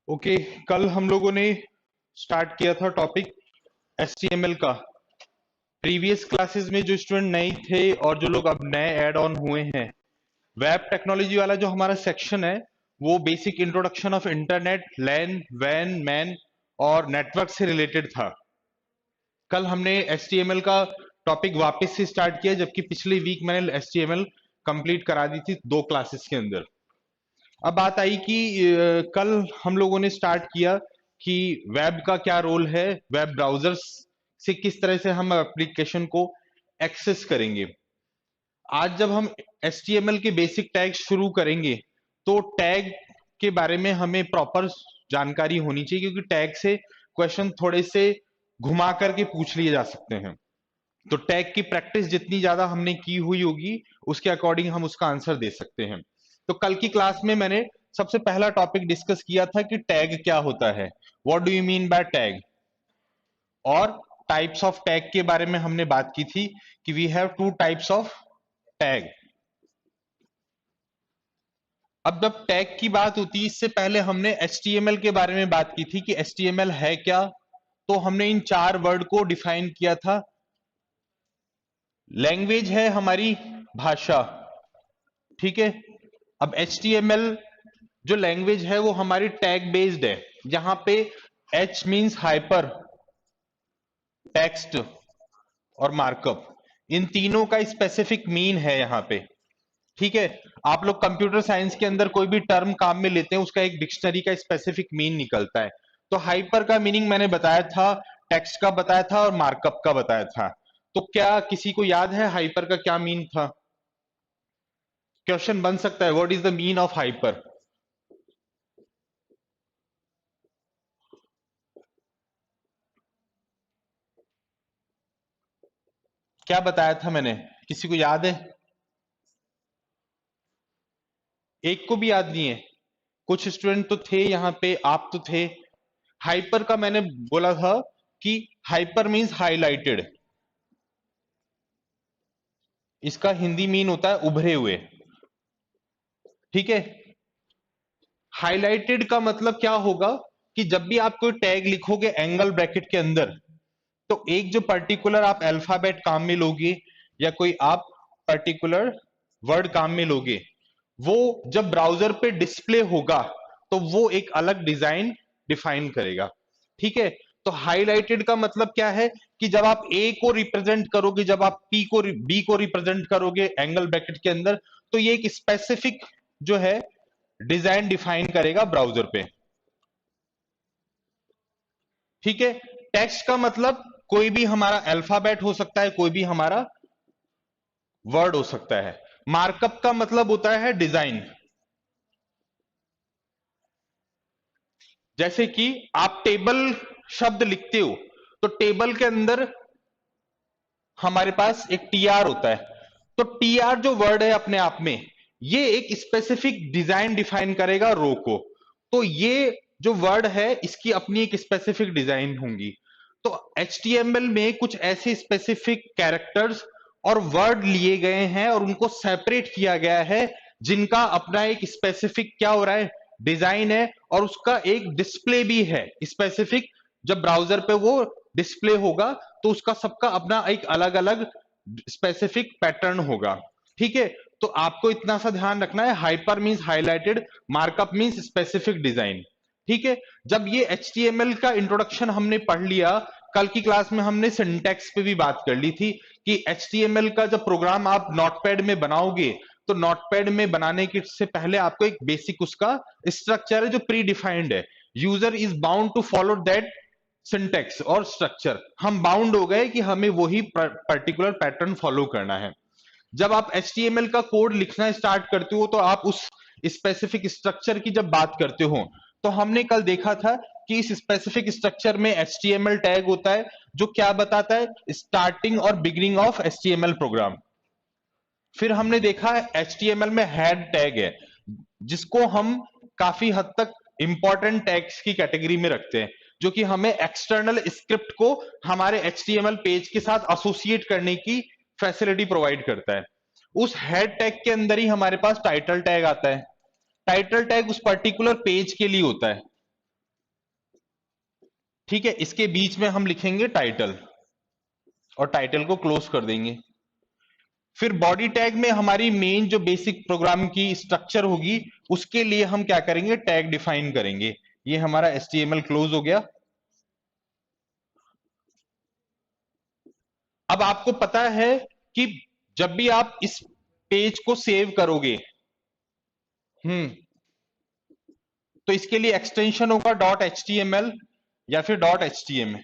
Okay. कल हम लोगों ने स्टार्ट किया था टॉपिक HTML का। प्रीवियस क्लासेस में जो स्टूडेंट नए थे और जो लोग अब नए ऐड ऑन हुए हैं, वेब टेक्नोलॉजी वाला जो हमारा सेक्शन है वो basic introduction of internet, LAN, वैन, मैन और नेटवर्क से रिलेटेड था। कल हमने HTML का टॉपिक वापस से स्टार्ट किया, जबकि पिछले वीक मैंने HTML कंप्लीट करा दी थी 2 क्लासेस के अंदर। अब बात आई कि कल हम लोगों ने स्टार्ट किया कि वेब का क्या रोल है, वेब ब्राउजर्स से किस तरह से हम एप्लीकेशन को एक्सेस करेंगे। आज जब हम HTML के बेसिक टैग शुरू करेंगे तो टैग के बारे में हमें प्रॉपर जानकारी होनी चाहिए, क्योंकि टैग से क्वेश्चन थोड़े से घुमा करके पूछ लिए जा सकते हैं। तो टैग की प्रैक्टिस जितनी ज्यादा हमने की हुई होगी उसके अकॉर्डिंग हम उसका आंसर दे सकते हैं। तो कल की क्लास में मैंने सबसे पहला टॉपिक डिस्कस किया था कि टैग क्या होता है, what do you mean by tag, और टाइप्स ऑफ टैग के बारे में हमने बात की थी कि we have 2 types of tag. अब जब टैग की बात होती है, इससे पहले हमने HTML के बारे में बात की थी कि HTML है क्या। तो हमने इन 4 वर्ड को डिफाइन किया था। लैंग्वेज है हमारी भाषा, ठीक है। अब HTML जो लैंग्वेज है वो हमारी टैग बेस्ड है, जहां पे H मींस हाइपर टेक्स्ट और मार्कअप, इन तीनों का स्पेसिफिक मीन है यहाँ पे, ठीक है। आप लोग कंप्यूटर साइंस के अंदर कोई भी टर्म काम में लेते हैं, उसका एक डिक्शनरी का स्पेसिफिक मीन निकलता है। तो हाइपर का मीनिंग मैंने बताया था, टेक्स्ट का बताया था और मार्कअप का बताया था। तो क्या किसी को याद है हाइपर का क्या मीन था? क्वेश्चन बन सकता है, what is the mean of hyper? क्या बताया था मैंने, किसी को याद है? एक को भी याद नहीं है? कुछ स्टूडेंट तो थे यहाँ पे, आप तो थे। हाइपर का मैंने बोला था कि हाइपर मींस हाईलाइटेड, इसका हिंदी मीन होता है उभरे हुए, ठीक है। हाईलाइटेड का मतलब क्या होगा कि जब भी आप कोई टैग लिखोगे एंगल ब्रैकेट के अंदर, तो एक जो पर्टिकुलर आप अल्फाबेट काम में लोगे या कोई आप पर्टिकुलर वर्ड काम में लोगे, वो जब ब्राउजर पे डिस्प्ले होगा तो वो एक अलग डिजाइन डिफाइन करेगा, ठीक है। तो हाईलाइटेड का मतलब क्या है कि जब आप ए को रिप्रेजेंट करोगे, जब आप बी को रिप्रेजेंट करोगे एंगल ब्रैकेट के अंदर, तो ये एक स्पेसिफिक जो है डिजाइन डिफाइन करेगा ब्राउजर पे, ठीक है। टेक्स्ट का मतलब कोई भी हमारा अल्फाबेट हो सकता है, कोई भी हमारा वर्ड हो सकता है। मार्कअप का मतलब होता है डिजाइन। जैसे कि आप टेबल शब्द लिखते हो, तो टेबल के अंदर हमारे पास एक टीआर होता है। तो टीआर जो वर्ड है अपने आप में, ये एक स्पेसिफिक डिजाइन डिफाइन करेगा रो को। तो ये जो वर्ड है इसकी अपनी एक स्पेसिफिक डिजाइन होंगी। तो HTML में कुछ ऐसे स्पेसिफिक कैरेक्टर्स और वर्ड लिए गए हैं और उनको सेपरेट किया गया है, जिनका अपना एक स्पेसिफिक क्या हो रहा है, डिजाइन है, और उसका एक डिस्प्ले भी है स्पेसिफिक। जब ब्राउजर पे वो डिस्प्ले होगा तो उसका सबका अपना एक अलग अलग स्पेसिफिक पैटर्न होगा, ठीक है। तो आपको इतना सा ध्यान रखना है, hyper means highlighted, markup means specific design, ठीक है। जब ये HTML का इंट्रोडक्शन हमने पढ़ लिया, कल की क्लास में हमने सिंटैक्स पे भी बात कर ली थी कि HTML का जब प्रोग्राम आप नोटपैड में बनाओगे, तो नोटपैड में बनाने के से पहले आपको एक बेसिक उसका स्ट्रक्चर है जो प्री डिफाइंड है। User is bound to follow that syntax और स्ट्रक्चर, हम बाउंड हो गए कि हमें वही पर्टिकुलर पैटर्न फॉलो करना है। जब आप HTML का कोड लिखना स्टार्ट करते हो तो आप उस स्पेसिफिक स्ट्रक्चर की जब बात करते हो, तो हमने कल देखा था कि इस स्पेसिफिक स्ट्रक्चर में HTML टैग होता है जो क्या बताता है, स्टार्टिंग और बिगिनिंग ऑफ HTML प्रोग्राम। फिर हमने देखा HTML में हेड टैग है, जिसको हम काफी हद तक इंपॉर्टेंट टैग्स की कैटेगरी में रखते हैं, जो कि हमें एक्सटर्नल स्क्रिप्ट को हमारे HTML पेज के साथ एसोसिएट करने की फैसिलिटी प्रोवाइड करता है। उस हेड टैग के अंदर ही हमारे पास टाइटल टैग आता है। टाइटल टैग उस पर्टिकुलर पेज के लिए होता है, ठीक है, इसके बीच में हम लिखेंगे टाइटल और टाइटल को क्लोज कर देंगे। फिर बॉडी टैग में हमारी मेन जो बेसिक प्रोग्राम की स्ट्रक्चर होगी उसके लिए हम क्या करेंगे, टैग डिफाइन करेंगे। ये हमारा HTML क्लोज हो गया। अब आपको पता है कि जब भी आप इस पेज को सेव करोगे तो इसके लिए एक्सटेंशन होगा .html या फिर .html।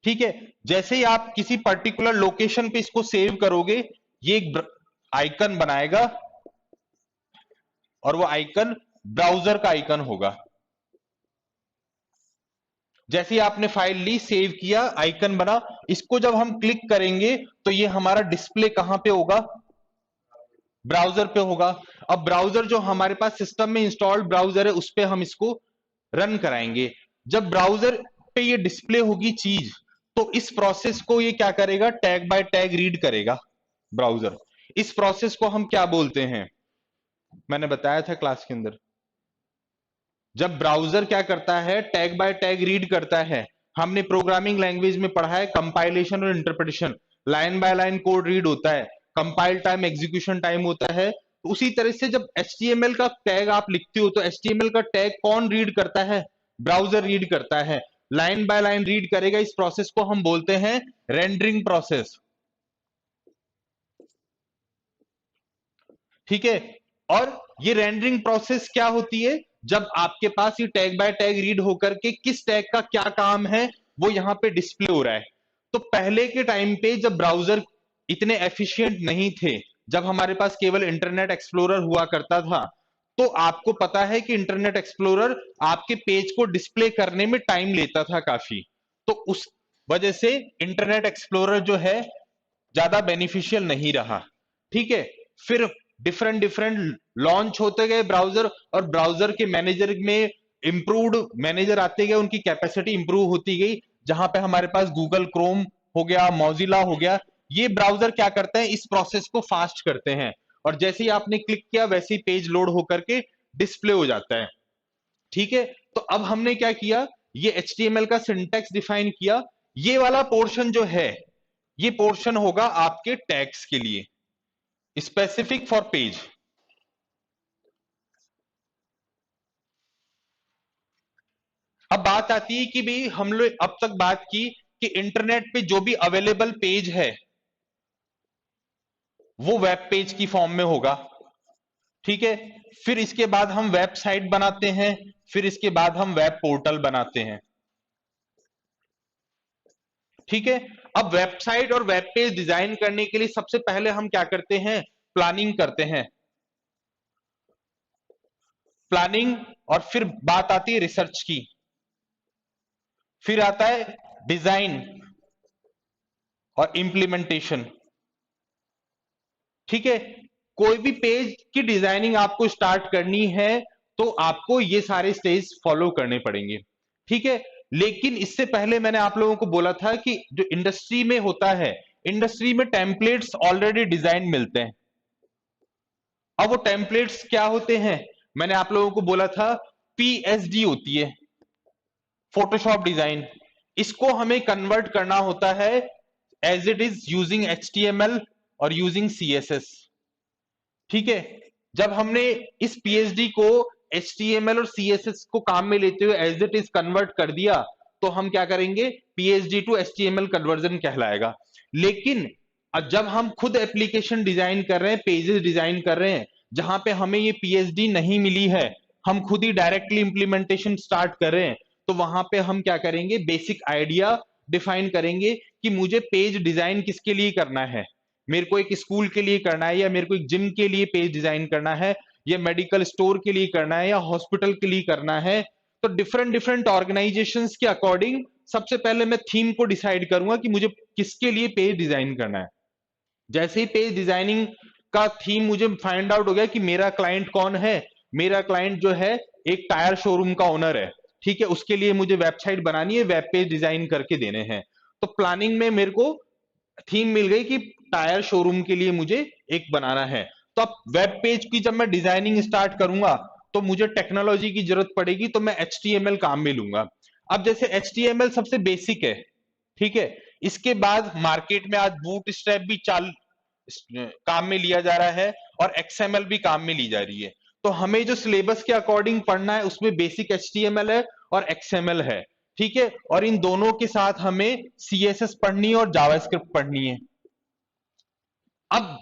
ठीक है, जैसे ही आप किसी पर्टिकुलर लोकेशन पे इसको सेव करोगे ये एक आइकन बनाएगा और वो आइकन ब्राउजर का आइकन होगा। जैसे ही आपने फाइल ली, सेव किया, आइकन बना, इसको जब हम क्लिक करेंगे तो ये हमारा डिस्प्ले कहां पे होगा, ब्राउजर पे होगा। अब ब्राउजर जो हमारे पास सिस्टम में इंस्टॉल्ड ब्राउजर है उस पे हम इसको रन कराएंगे। जब ब्राउजर पे ये डिस्प्ले होगी चीज, तो इस प्रोसेस को ये क्या करेगा, टैग बाय टैग रीड करेगा ब्राउजर। इस प्रोसेस को हम क्या बोलते हैं, मैंने बताया था क्लास के अंदर। जब ब्राउजर क्या करता है, टैग बाय टैग रीड करता है, हमने प्रोग्रामिंग लैंग्वेज में पढ़ा है कंपाइलेशन और interpretation, line by line code read होता है, कंपाइल टाइम, एग्जीक्यूशन टाइम होता है। तो उसी तरह से जब HTML का टैग आप लिखते हो तो HTML का टैग कौन रीड करता है, ब्राउजर रीड करता है, लाइन बाय लाइन रीड करेगा। इस प्रोसेस को हम बोलते हैं रेंडरिंग प्रोसेस। ठीक है, और ये रेंडरिंग प्रोसेस क्या होती है, जब आपके पास ये टैग बाय टैग रीड होकर के किस टैग का क्या काम है वो यहां पे डिस्प्ले हो रहा है। तो पहले के टाइम पे जब ब्राउजर इतने एफिशिएंट नहीं थे, जब हमारे पास केवल इंटरनेट एक्सप्लोरर हुआ करता था, तो आपको पता है कि इंटरनेट एक्सप्लोरर आपके पेज को डिस्प्ले करने में टाइम लेता था काफी। तो उस वजह से इंटरनेट एक्सप्लोरर जो है ज्यादा बेनिफिशियल नहीं रहा। ठीक है, फिर डिफरेंट डिफरेंट लॉन्च होते गए ब्राउजर, और ब्राउजर के मैनेजर में इंप्रूव्ड मैनेजर आते गए, उनकी कैपेसिटी इंप्रूव होती गई। जहां पे हमारे पास गूगल क्रोम हो गया, मौजिला हो गया, ये ब्राउजर क्या करते हैं, इस प्रोसेस को फास्ट करते हैं, और जैसे ही आपने क्लिक किया वैसे ही पेज लोड होकर के डिस्प्ले हो जाता है। ठीक है, तो अब हमने क्या किया, ये HTML का सिंटैक्स डिफाइन किया। ये वाला पोर्शन जो है, ये पोर्शन होगा आपके टैग्स के लिए, स्पेसिफिक फॉर पेज। अब बात आती है कि भाई हम लोग अब तक बात की कि इंटरनेट पे जो भी अवेलेबल पेज है वो वेब पेज की फॉर्म में होगा। ठीक है, फिर इसके बाद हम वेबसाइट बनाते हैं, फिर इसके बाद हम वेब पोर्टल बनाते हैं। ठीक है, अब वेबसाइट और वेब पेज डिजाइन करने के लिए सबसे पहले हम क्या करते हैं, प्लानिंग करते हैं। प्लानिंग, और फिर बात आती है रिसर्च की, फिर आता है डिजाइन और इंप्लीमेंटेशन। ठीक है, कोई भी पेज की डिजाइनिंग आपको स्टार्ट करनी है तो आपको ये सारे स्टेज फॉलो करने पड़ेंगे। ठीक है, लेकिन इससे पहले मैंने आप लोगों को बोला था कि जो इंडस्ट्री में होता है, इंडस्ट्री में टेम्पलेट्स ऑलरेडी डिजाइन मिलते हैं। अब वो टेम्पलेट्स क्या होते हैं, मैंने आप लोगों को बोला था PSD होती है, फोटोशॉप डिजाइन। इसको हमें कन्वर्ट करना होता है as it is using HTML और यूजिंग CSS। ठीक है, जब हमने इस PSD को HTML और CSS को काम में लेते हुए एज इट इज कन्वर्ट कर दिया तो हम क्या करेंगे, PSD टू HTML कन्वर्जन कहलाएगा। लेकिन जब हम खुद एप्लीकेशन डिजाइन कर रहे हैं, पेजेस डिजाइन कर रहे हैं, जहां पे हमें ये PSD नहीं मिली है, हम खुद ही डायरेक्टली इंप्लीमेंटेशन स्टार्ट कर रहे हैं, तो वहां पे हम क्या करेंगे, बेसिक आइडिया डिफाइन करेंगे कि मुझे पेज डिजाइन किसके लिए करना है। मेरे को एक स्कूल के लिए करना है, या मेरे को एक जिम के लिए पेज डिजाइन करना है, या मेडिकल स्टोर के लिए करना है, या हॉस्पिटल के लिए करना है। तो डिफरेंट डिफरेंट ऑर्गेनाइजेशंस के अकॉर्डिंग सबसे पहले मैं थीम को डिसाइड करूंगा कि मुझे किसके लिए पेज डिजाइन करना है। जैसे ही पेज डिजाइनिंग का थीम मुझे फाइंड आउट हो गया कि मेरा क्लाइंट कौन है, मेरा क्लाइंट जो है एक टायर शोरूम का ओनर है। ठीक है, उसके लिए मुझे वेबसाइट बनानी है, वेब पेज डिजाइन करके देने हैं। तो प्लानिंग में मेरे को थीम मिल गई कि टायर शोरूम के लिए मुझे एक बनाना है। तो अब वेब पेज की जब मैं डिजाइनिंग स्टार्ट करूंगा तो मुझे टेक्नोलॉजी की जरूरत पड़ेगी, तो मैं HTML काम में लूंगा। अब जैसे HTML सबसे बेसिक है, ठीक है, इसके बाद मार्केट में आज बूटस्ट्रैप भी काम में लिया जा रहा है और XML भी काम में ली जा रही है। तो हमें जो सिलेबस के अकॉर्डिंग पढ़ना है उसमें बेसिक HTML है और XML है, ठीक है, और इन दोनों के साथ हमें CSS पढ़नी है और जावास्क्रिप्ट पढ़नी है। अब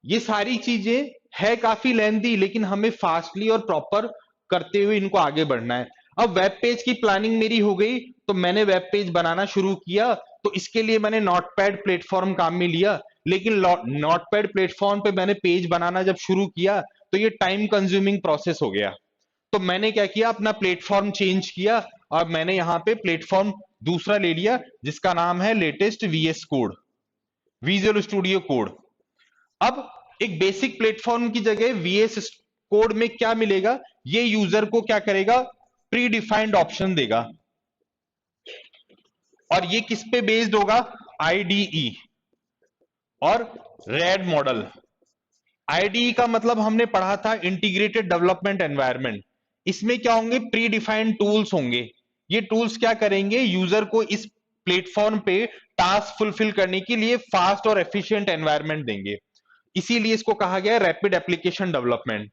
ये सारी चीजें है काफी लेंथी, लेकिन हमें फास्टली और प्रॉपर करते हुए इनको आगे बढ़ना है। अब वेब पेज की प्लानिंग मेरी हो गई, तो मैंने वेब पेज बनाना शुरू किया। तो इसके लिए मैंने नोटपैड प्लेटफॉर्म काम में लिया, लेकिन नोटपैड प्लेटफॉर्म पे मैंने पेज बनाना जब शुरू किया तो ये टाइम कंज्यूमिंग प्रोसेस हो गया। तो मैंने क्या किया, अपना प्लेटफॉर्म चेंज किया और मैंने यहाँ पे प्लेटफॉर्म दूसरा ले लिया जिसका नाम है latest VS code, visual studio code. अब एक बेसिक प्लेटफॉर्म की जगह VS कोड में क्या मिलेगा, ये यूजर को क्या करेगा, प्री डिफाइंड ऑप्शन देगा। और ये किस पे बेस्ड होगा, IDE और रेड मॉडल। IDE का मतलब हमने पढ़ा था इंटीग्रेटेड डेवलपमेंट एनवायरनमेंट। इसमें क्या होंगे, प्री डिफाइंड टूल्स होंगे। ये टूल्स क्या करेंगे, यूजर को इस प्लेटफॉर्म पे टास्क फुलफिल करने के लिए फास्ट और एफिशिएंट एनवायरनमेंट देंगे। इसीलिए इसको कहा गया रैपिड एप्लीकेशन डेवलपमेंट,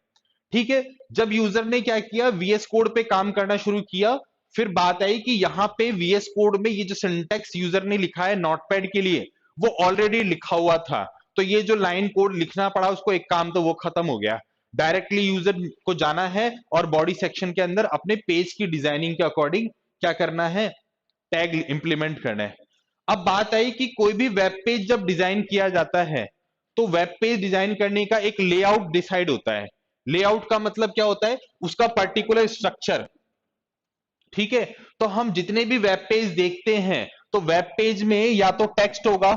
ठीक है। जब यूजर ने क्या किया, VS कोड पे काम करना शुरू किया, फिर बात आई कि यहाँ पे VS कोड में ये जो सिंटैक्स यूजर ने लिखा है नोटपैड के लिए, वो ऑलरेडी लिखा हुआ था। तो ये जो लाइन कोड लिखना पड़ा उसको, एक काम तो वो खत्म हो गया। डायरेक्टली यूजर को जाना है और बॉडी सेक्शन के अंदर अपने पेज की डिजाइनिंग के अकॉर्डिंग क्या करना है, टैग इंप्लीमेंट करना है। अब बात आई कि कोई भी वेब पेज जब डिजाइन किया जाता है, तो वेब पेज डिजाइन करने का एक लेआउट डिसाइड होता है। लेआउट का मतलब क्या होता है, उसका पर्टिकुलर स्ट्रक्चर, ठीक है। तो हम जितने भी वेब पेज देखते हैं, तो वेब पेज में या तो टेक्स्ट होगा,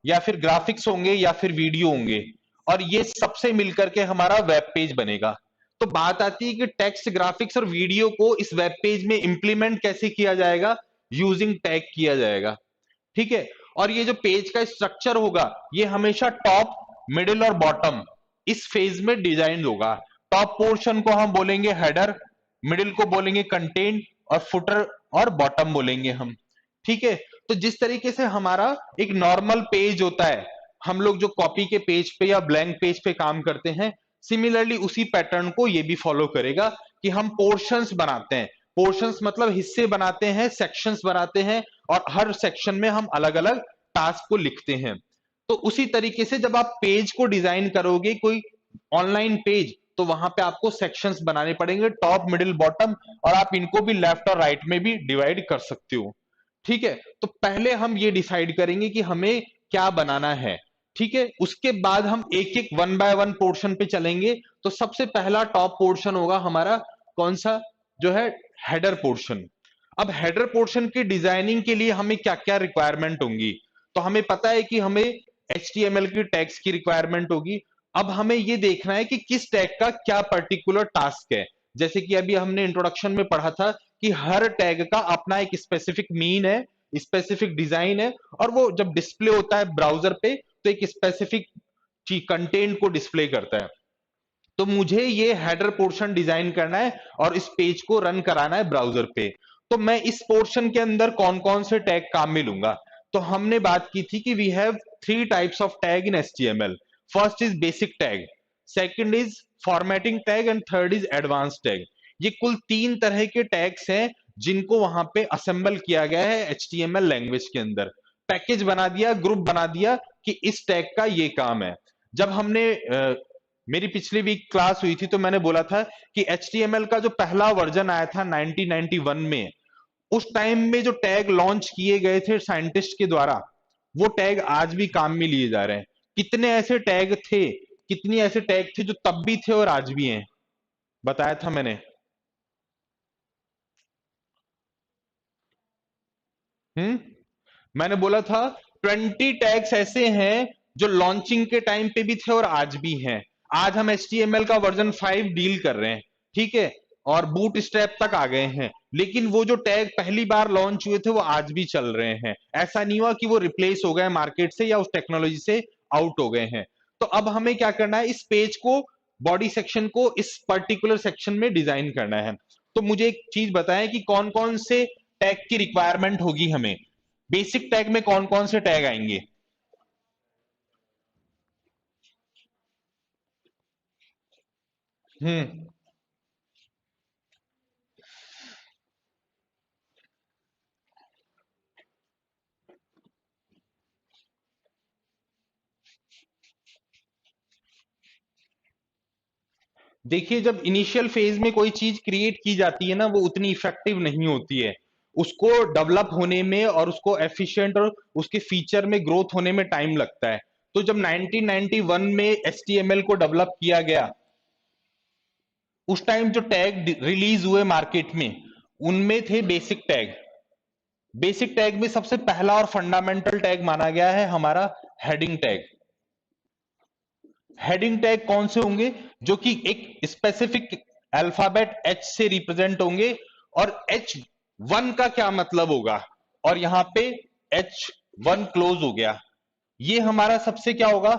या फिर ग्राफिक्स होंगे, या फिर वीडियो होंगे, और ये सबसे मिलकर के हमारा वेब पेज बनेगा। तो बात आती है कि टेक्स्ट, ग्राफिक्स और वीडियो को इस वेब पेज में इंप्लीमेंट कैसे किया जाएगा, यूजिंग टैग किया जाएगा, ठीक है। और ये जो पेज का स्ट्रक्चर होगा, ये हमेशा टॉप, मिडिल और बॉटम इस फेज में डिजाइन होगा। टॉप पोर्शन को हम बोलेंगे हेडर, मिडिल को बोलेंगे कंटेंट, और फुटर और बॉटम बोलेंगे हम, ठीक है। तो जिस तरीके से हमारा एक नॉर्मल पेज होता है, हम लोग जो कॉपी के पेज पे या ब्लैंक पेज पे काम करते हैं, सिमिलरली उसी पैटर्न को ये भी फॉलो करेगा कि हम पोर्शंस बनाते हैं। पोर्शंस मतलब हिस्से बनाते हैं, सेक्शंस बनाते हैं, और हर सेक्शन में हम अलग अलग टास्क को लिखते हैं। तो उसी तरीके से जब आप पेज को डिजाइन करोगे, कोई ऑनलाइन पेज, तो वहां पे आपको सेक्शंस बनाने पड़ेंगे, टॉप, मिडिल, बॉटम, और आप इनको भी लेफ्ट और राइट में भी डिवाइड कर सकते हो, ठीक है। तो पहले हम ये डिसाइड करेंगे कि हमें क्या बनाना है, ठीक है। उसके बाद हम एक एक वन बाय वन पोर्शन पे चलेंगे। तो सबसे पहला टॉप पोर्शन होगा हमारा कौन सा, जो है हेडर पोर्शन। अब हेडर पोर्शन की डिजाइनिंग के लिए हमें क्या क्या रिक्वायरमेंट होंगी, तो हमें पता है कि हमें HTML की टैग्स की रिक्वायरमेंट होगी। अब हमें ये देखना है कि किस टैग का क्या पर्टिकुलर टास्क है। जैसे कि अभी हमने इंट्रोडक्शन में पढ़ा था कि हर टैग का अपना एक स्पेसिफिक मीन है, स्पेसिफिक डिजाइन है, और वो जब डिस्प्ले होता है ब्राउजर पे तो एक स्पेसिफिक कंटेंट को डिस्प्ले करता है। तो मुझे ये हेडर पोर्शन डिजाइन करना है और इस पेज को रन कराना है ब्राउजर पे। तो मैं इस पोर्शन के अंदर कौन कौन से टैग काम में लूंगा, तो हमने बात की थी कि we have 3 types of tag in HTML। First is basic tag, second is formatting tag, and third is advance tag. ये कुल 3 तरह के टैग्स हैं जिनको वहां पे असेंबल किया गया है HTML लैंग्वेज के अंदर। पैकेज बना दिया, ग्रुप बना दिया कि इस टैग का ये काम है। जब हमने मेरी पिछली वीक क्लास हुई थी तो मैंने बोला था कि HTML का जो पहला वर्जन आया था 1991 में, उस टाइम में जो टैग लॉन्च किए गए थे साइंटिस्ट के द्वारा, वो टैग आज भी काम में लिए जा रहे हैं। कितने ऐसे टैग थे, कितनी ऐसे टैग थे जो तब भी थे और आज भी हैं, बताया था मैंने। हम्म, मैंने बोला था 20 टैग्स ऐसे हैं जो लॉन्चिंग के टाइम पे भी थे और आज भी हैं। आज हम HTML का वर्जन 5 डील कर रहे हैं, ठीक है, और बूट स्ट्रैप तक आ गए हैं, लेकिन वो जो टैग पहली बार लॉन्च हुए थे वो आज भी चल रहे हैं। ऐसा नहीं हुआ कि वो रिप्लेस हो गए मार्केट से या उस टेक्नोलॉजी से आउट हो गए हैं। तो अब हमें क्या करना है, इस पेज को, बॉडी सेक्शन को इस पर्टिकुलर सेक्शन में डिजाइन करना है। तो मुझे एक चीज बताएं कि कौन कौन से टैग की रिक्वायरमेंट होगी हमें। बेसिक टैग में कौन कौन से टैग आएंगे? हम्म देखिए, जब इनिशियल फेज में कोई चीज क्रिएट की जाती है ना, वो उतनी इफेक्टिव नहीं होती है। उसको डेवलप होने में और उसको एफिशिएंट और उसके फीचर में ग्रोथ होने में टाइम लगता है। तो जब 1991 में HTML को डेवलप किया गया, उस टाइम जो टैग रिलीज हुए मार्केट में, उनमें थे बेसिक टैग। बेसिक टैग में सबसे पहला और फंडामेंटल टैग माना गया है हमारा हेडिंग टैग। हेडिंग टैग कौन से होंगे? जो कि एक स्पेसिफिक अल्फाबेट H से रिप्रेजेंट होंगे, और H1 का क्या मतलब होगा, और यहां पे H1 क्लोज हो गया, ये हमारा सबसे क्या होगा?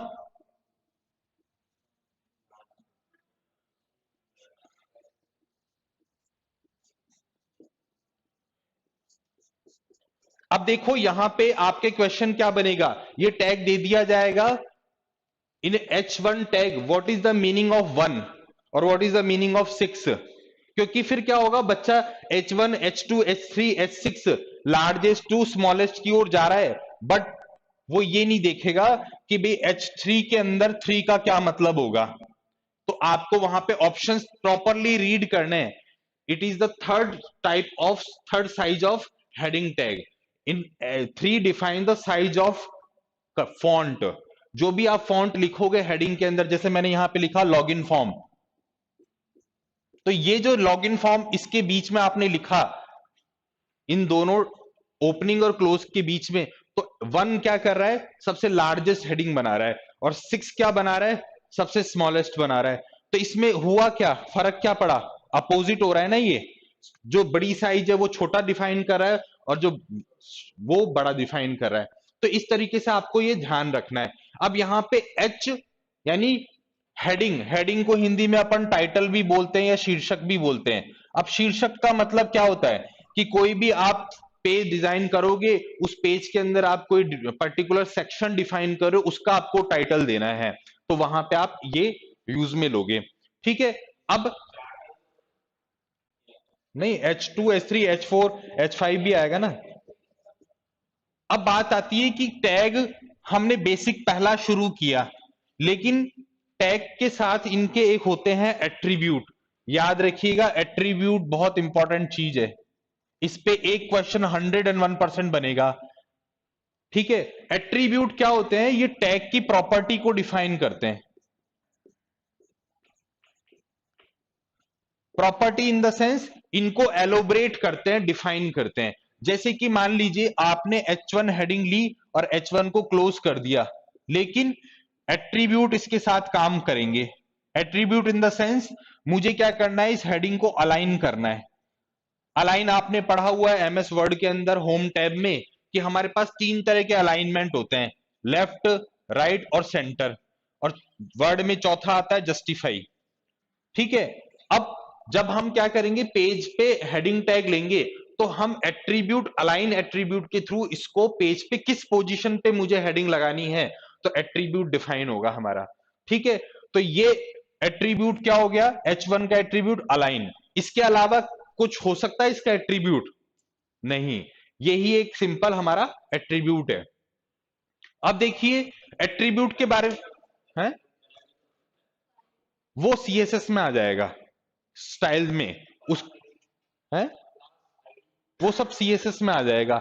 अब देखो यहां पे आपके क्वेश्चन क्या बनेगा, ये टैग दे दिया जाएगा इन H1 tag, what is the meaning of 1 और what is the meaning of 6? क्योंकि फिर क्या होगा, बच्चा H1 H2 H3 H6 largest to smallest की ओर जा रहा है, बट वो ये नहीं देखेगा कि भाई H3 के अंदर 3 का क्या मतलब होगा। तो आपको वहां पे ऑप्शंस प्रॉपरली रीड करने हैं। It is the third size of heading tag. In three define the size of font. जो भी आप फॉन्ट लिखोगे हेडिंग के अंदर, जैसे मैंने यहां पे लिखा लॉगिन फॉर्म, तो ये जो लॉगिन फॉर्म इसके बीच में आपने लिखा, इन दोनों ओपनिंग और क्लोज के बीच में, तो 1 क्या कर रहा है, सबसे लार्जेस्ट हेडिंग बना रहा है, और 6 क्या बना रहा है, सबसे स्मॉलेस्ट बना रहा है। तो इसमें हुआ क्या, फर्क क्या पड़ा? अपोजिट हो रहा है ना, ये जो बड़ी साइज है वो छोटा डिफाइन कर रहा है, और जो वो बड़ा डिफाइन कर रहा है। तो इस तरीके से आपको ये ध्यान रखना है। अब यहाँ पे H यानी हेडिंग, हेडिंग को हिंदी में अपन टाइटल भी बोलते हैं या शीर्षक भी बोलते हैं। अब शीर्षक का मतलब क्या होता है कि कोई भी आप पेज डिजाइन करोगे, उस पेज के अंदर आप कोई पर्टिकुलर सेक्शन डिफाइन करो, उसका आपको टाइटल देना है, तो वहां पे आप ये यूज में लोगे। ठीक है। अब नहीं, H2 H3 H4 H5 भी आएगा ना। अब बात आती है कि टैग हमने बेसिक पहला शुरू किया, लेकिन टैग के साथ इनके एक होते हैं एट्रीब्यूट। याद रखिएगा, एट्रीब्यूट बहुत इंपॉर्टेंट चीज है। इस पे एक क्वेश्चन 101% बनेगा। ठीक है। एट्रीब्यूट क्या होते हैं? ये टैग की प्रॉपर्टी को डिफाइन करते हैं। प्रॉपर्टी इन द सेंस, इनको एलोबरेट करते हैं, डिफाइन करते हैं। जैसे कि मान लीजिए आपने H1 हेडिंग ली और H1 को क्लोज कर दिया, लेकिन एट्रीब्यूट इसके साथ काम करेंगे। एट्रीब्यूट इन द सेंस, मुझे क्या करना है, इस हेडिंग को अलाइन करना है। अलाइन आपने पढ़ा हुआ है MS वर्ड के अंदर होम टैब में, कि हमारे पास 3 तरह के अलाइनमेंट होते हैं, लेफ्ट, राइट और सेंटर, और वर्ड में चौथा आता है जस्टिफाई। ठीक है। अब जब हम क्या करेंगे, पेज पे हेडिंग टैग लेंगे, तो हम एट्रीब्यूट, अलाइन एट्रीब्यूट के थ्रू इसको पेज पे किस पोजीशन पे मुझे हेडिंग लगानी है, तो एट्रीब्यूट डिफाइन होगा हमारा। ठीक है। तो ये एट्रीब्यूट क्या हो गया, H1 का एट्रीब्यूट अलाइन। इसके अलावा कुछ हो सकता है इसका एट्रीब्यूट? नहीं, यही एक सिंपल हमारा एट्रीब्यूट है। अब देखिए एट्रीब्यूट के बारे में है, वो CSS में आ जाएगा, स्टाइल में उस है, वो सब CSS में आ जाएगा।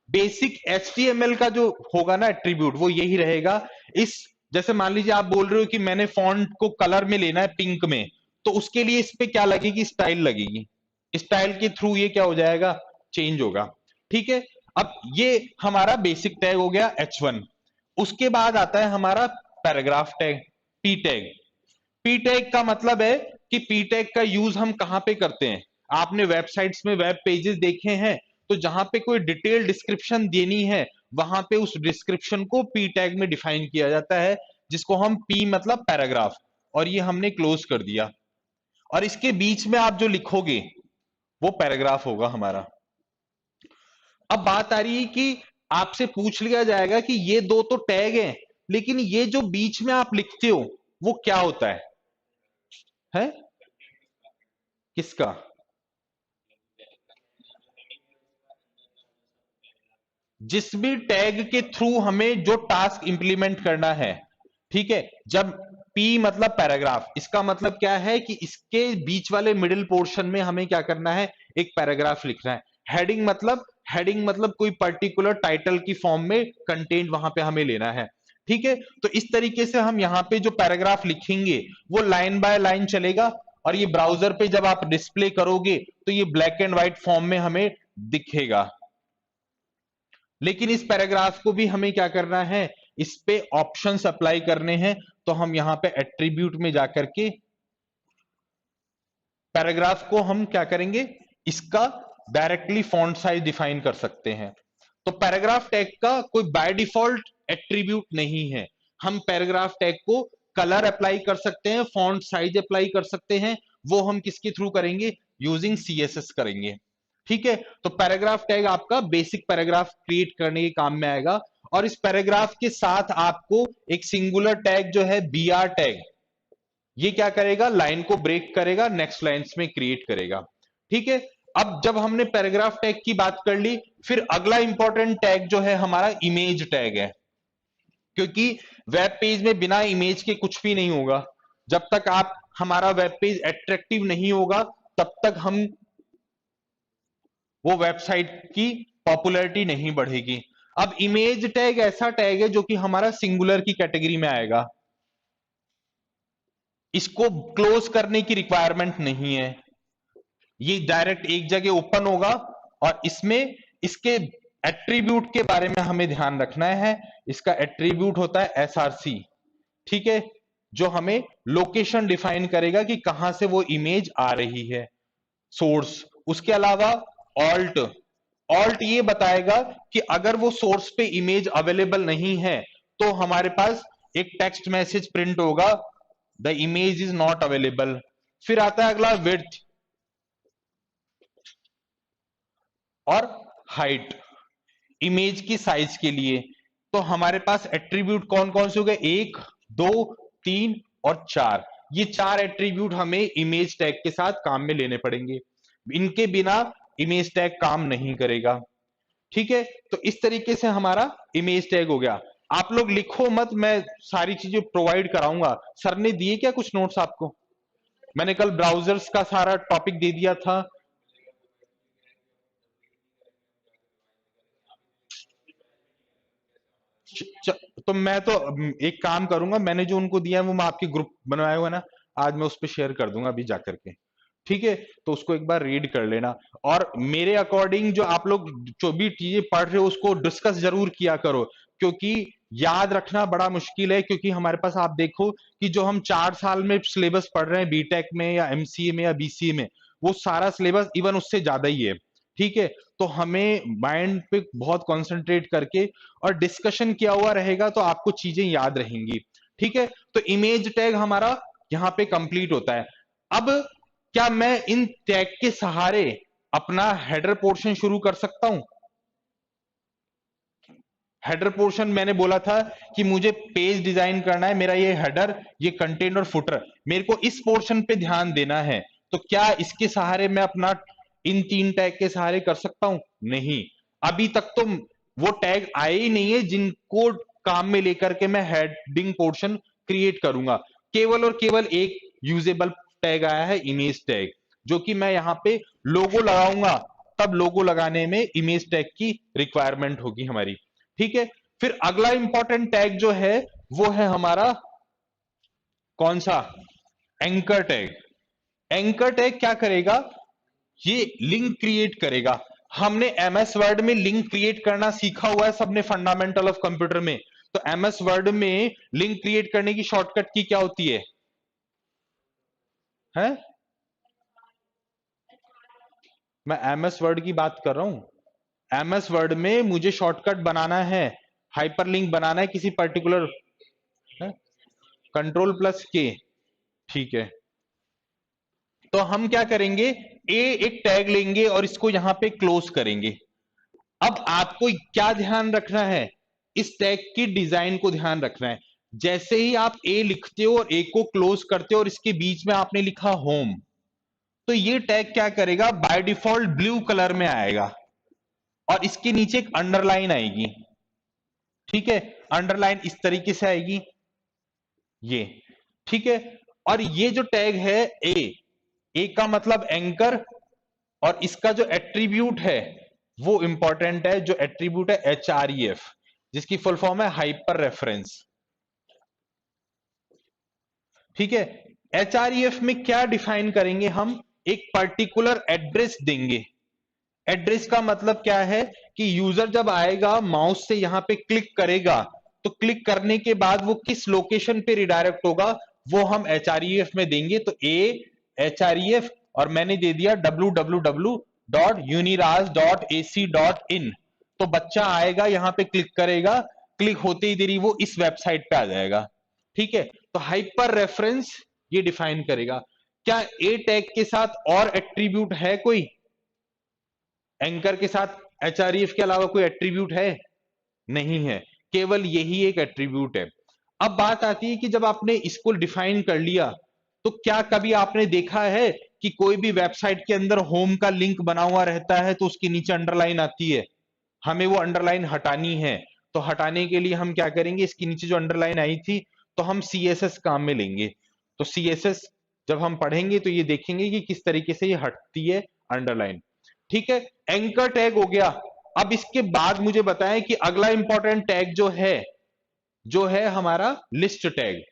बेसिक HTML का जो होगा ना एट्रीब्यूट, वो यही रहेगा। इस, जैसे मान लीजिए आप बोल रहे हो कि मैंने फॉन्ट को कलर में लेना है, पिंक में, तो उसके लिए इस पे क्या लगेगी, स्टाइल लगेगी। स्टाइल के थ्रू ये क्या हो जाएगा, चेंज होगा। ठीक है। अब ये हमारा बेसिक टैग हो गया H1। उसके बाद आता है हमारा paragraph tag, P tag. P tag का मतलब है कि पी टैग का यूज हम कहां पे करते हैं। आपने वेबसाइट्स में वेब पेजेस देखे हैं, तो जहां पे कोई डिटेल डिस्क्रिप्शन देनी है, वहां पे उस डिस्क्रिप्शन को पी टैग में डिफाइन किया जाता है, जिसको हम पी मतलब पैराग्राफ, और ये हमने क्लोज कर दिया, और इसके बीच में आप जो लिखोगे वो पैराग्राफ होगा हमारा। अब बात आ रही है कि आपसे पूछ लिया जाएगा कि ये दो तो टैग हैं, लेकिन ये जो बीच में आप लिखते हो वो क्या होता है? किसका? जिस भी टैग के थ्रू हमें जो टास्क इंप्लीमेंट करना है, ठीक है। जब P मतलब पैराग्राफ, इसका मतलब क्या है कि इसके बीच वाले मिडिल पोर्शन में हमें क्या करना है, एक पैराग्राफ लिखना है। हेडिंग मतलब कोई पर्टिकुलर टाइटल की फॉर्म में कंटेंट वहां पे हमें लेना है, ठीक है। तो इस तरीके से हम यहाँ पे जो पैराग्राफ लिखेंगे वो लाइन बाय लाइन चलेगा, और ये ब्राउजर पे जब आप डिस्प्ले करोगे तो ये ब्लैक एंड व्हाइट फॉर्म में हमें दिखेगा। लेकिन इस पैराग्राफ को भी हमें क्या करना है, इस पे ऑप्शंस अप्लाई करने हैं। तो हम यहां पे एट्रीब्यूट में जाकर के पैराग्राफ को हम क्या करेंगे, इसका डायरेक्टली फॉन्ट साइज डिफाइन कर सकते हैं। तो पैराग्राफ टैग का कोई बाय डिफॉल्ट एट्रीब्यूट नहीं है। हम पैराग्राफ टैग को कलर अप्लाई कर सकते हैं, फॉन्ट साइज अप्लाई कर सकते हैं। वो हम किसके थ्रू करेंगे, यूजिंग सीएसएस करेंगे, ठीक है। तो पैराग्राफ टैग आपका बेसिक पैराग्राफ क्रिएट करने के काम में आएगा। और इस पैराग्राफ के साथ आपको एक सिंगुलर टैग जो है बीआर टैग, ये क्या करेगा, लाइन को ब्रेक करेगा, नेक्स्ट लाइंस में क्रिएट करेगा, ठीक है। अब जब हमने पैराग्राफ टैग की बात कर ली, फिर अगला इंपॉर्टेंट टैग जो है हमारा इमेज टैग है। क्योंकि वेब पेज में बिना इमेज के कुछ भी नहीं होगा। जब तक आप हमारा वेब पेज एट्रैक्टिव नहीं होगा, तब तक हम वो वेबसाइट की पॉपुलैरिटी नहीं बढ़ेगी। अब इमेज टैग ऐसा टैग है जो कि हमारा सिंगुलर की कैटेगरी में आएगा। इसको क्लोज करने की रिक्वायरमेंट नहीं है, ये डायरेक्ट एक जगह ओपन होगा। और इसमें इसके एट्रीब्यूट के बारे में हमें ध्यान रखना है। इसका एट्रीब्यूट होता है एसआरसी, ठीक है, जो हमें लोकेशन डिफाइन करेगा कि कहां से वो इमेज आ रही है, सोर्स। उसके अलावा ऑल्ट ऑल्ट ये बताएगा कि अगर वो सोर्स पे इमेज अवेलेबल नहीं है तो हमारे पास एक टेक्स्ट मैसेज प्रिंट होगा, the image is not available. फिर आता है अगला विड्थ और हाइट, इमेज की साइज के लिए। तो हमारे पास एट्रीब्यूट कौन कौन से हो गए, 1, 2, 3 और 4। ये 4 एट्रीब्यूट हमें इमेज टैग के साथ काम में लेने पड़ेंगे, इनके बिना इमेज टैग काम नहीं करेगा, ठीक है। तो इस तरीके से हमारा इमेज टैग हो गया। आप लोग लिखो मत, मैं सारी चीजें प्रोवाइड कराऊंगा। सर ने दिए क्या कुछ नोट्स आपको? मैंने कल ब्राउजर्स का सारा टॉपिक दे दिया था। तो मैं तो एक काम करूंगा, मैंने जो उनको दिया है वो मैं आपके ग्रुप बनवाया हुआ है ना, आज मैं उस पर शेयर कर दूंगा अभी जाकर के, ठीक है। तो उसको एक बार रीड कर लेना, और मेरे अकॉर्डिंग जो आप लोग जो भी चीजें पढ़ रहे हो उसको डिस्कस जरूर किया करो। क्योंकि याद रखना बड़ा मुश्किल है, क्योंकि हमारे पास आप देखो कि जो हम 4 साल में सिलेबस पढ़ रहे हैं बीटेक में या एमसीए में या बीसीए में, वो सारा सिलेबस इवन उससे ज्यादा ही है, ठीक है। तो हमें माइंड पे बहुत कंसंट्रेट करके और डिस्कशन किया हुआ रहेगा तो आपको चीजें याद रहेंगी, ठीक है। तो इमेज टैग हमारा यहाँ पे कंप्लीट होता है। अब क्या मैं इन टैग के सहारे अपना हेडर पोर्शन शुरू कर सकता हूं? हेडर पोर्शन मैंने बोला था कि मुझे पेज डिजाइन करना है, मेरा ये हेडर, ये कंटेंट और फुटर, मेरे को इस पोर्शन पे ध्यान देना है। तो क्या इसके सहारे मैं अपना इन 3 टैग के सहारे कर सकता हूं? नहीं, अभी तक तो वो टैग आए ही नहीं है जिनको काम में लेकर के मैं हेडिंग पोर्शन क्रिएट करूंगा। केवल और केवल एक यूजेबल टैग आया है, इमेज टैग, जो कि मैं यहां पे लोगो लगाऊंगा, तब लोगो लगाने में इमेज टैग की रिक्वायरमेंट होगी हमारी, ठीक है। फिर अगला इंपॉर्टेंट टैग जो है वो है हमारा कौन सा, एंकर टैग। एंकर टैग क्या करेगा, ये लिंक क्रिएट करेगा। हमने एमएस वर्ड में लिंक क्रिएट करना सीखा हुआ है सबने, फंडामेंटल ऑफ कंप्यूटर में। तो एमएस वर्ड में लिंक क्रिएट करने की शॉर्टकट की क्या होती है? मैं एमएस वर्ड की बात कर रहा हूं। एमएस वर्ड में मुझे शॉर्टकट बनाना है, हाइपरलिंक बनाना है किसी पर्टिकुलर, कंट्रोल प्लस के, ठीक है। तो हम क्या करेंगे, ए एक टैग लेंगे और इसको यहां पे क्लोज करेंगे। अब आपको क्या ध्यान रखना है, इस टैग की डिजाइन को ध्यान रखना है। जैसे ही आप ए लिखते हो और ए को क्लोज करते हो और इसके बीच में आपने लिखा होम, तो ये टैग क्या करेगा, बाय डिफॉल्ट ब्लू कलर में आएगा और इसके नीचे एक अंडरलाइन आएगी। ठीक है, अंडरलाइन इस तरीके से आएगी ये। ठीक है, और ये जो टैग है ए का मतलब एंकर, और इसका जो एट्रीब्यूट है वो इंपॉर्टेंट है, जो एट्रीब्यूट है HREF, जिसकी फुल फॉर्म है हाइपर रेफरेंस। ठीक है, HREF में क्या डिफाइन करेंगे हम, एक पर्टिकुलर एड्रेस देंगे। एड्रेस का मतलब क्या है कि यूजर जब आएगा माउस से यहां पे क्लिक करेगा, तो क्लिक करने के बाद वो किस लोकेशन पे रिडायरेक्ट होगा वो हम HREF में देंगे। तो HREF और मैंने दे दिया www.uniras.ac.in। तो बच्चा आएगा यहां पे क्लिक करेगा, क्लिक होते ही देरी वो इस वेबसाइट पे आ जाएगा। ठीक है, तो हाइपर रेफरेंस ये डिफाइन करेगा। क्या ए टैग के साथ और एट्रीब्यूट है कोई, एंकर के साथ HREF के अलावा कोई एट्रीब्यूट है? नहीं है, केवल यही एक एट्रीब्यूट है। अब बात आती है कि जब आपने इसको डिफाइन कर लिया, तो क्या कभी आपने देखा है कि कोई भी वेबसाइट के अंदर होम का लिंक बना हुआ रहता है तो उसके नीचे अंडरलाइन आती है, हमें वो अंडरलाइन हटानी है। तो हटाने के लिए हम क्या करेंगे, इसके नीचे जो अंडरलाइन आई थी तो हम CSS काम में लेंगे। तो CSS जब हम पढ़ेंगे तो ये देखेंगे कि किस तरीके से ये हटती है अंडरलाइन। ठीक है, एंकर टैग हो गया। अब इसके बाद मुझे बताएं कि अगला इंपॉर्टेंट टैग जो है हमारा लिस्ट टैग।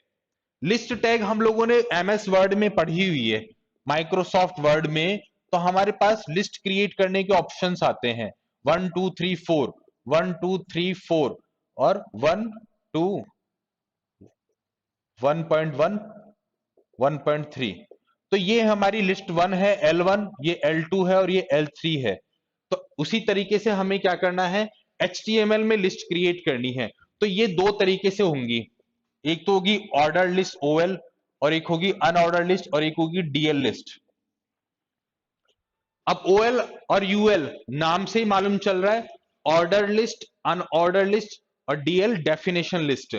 लिस्ट टैग हम लोगों ने MS वर्ड में पढ़ी हुई है, माइक्रोसॉफ्ट वर्ड में। तो हमारे पास लिस्ट क्रिएट करने के ऑप्शंस आते हैं 1 2 3 4, 1 2 3 4 और 1 2 1.1 1.3। तो ये हमारी लिस्ट 1 है, L1, ये L2 है और ये L3 है। तो उसी तरीके से हमें क्या करना है, HTML में लिस्ट क्रिएट करनी है। तो ये दो तरीके से होंगी, एक तो होगी ऑर्डर लिस्ट OL और एक होगी अनऑर्डर लिस्ट और एक होगी DL लिस्ट। अब OL और UL नाम से ही मालूम चल रहा है, ऑर्डर लिस्ट, अनऑर्डर लिस्ट और DL definition list.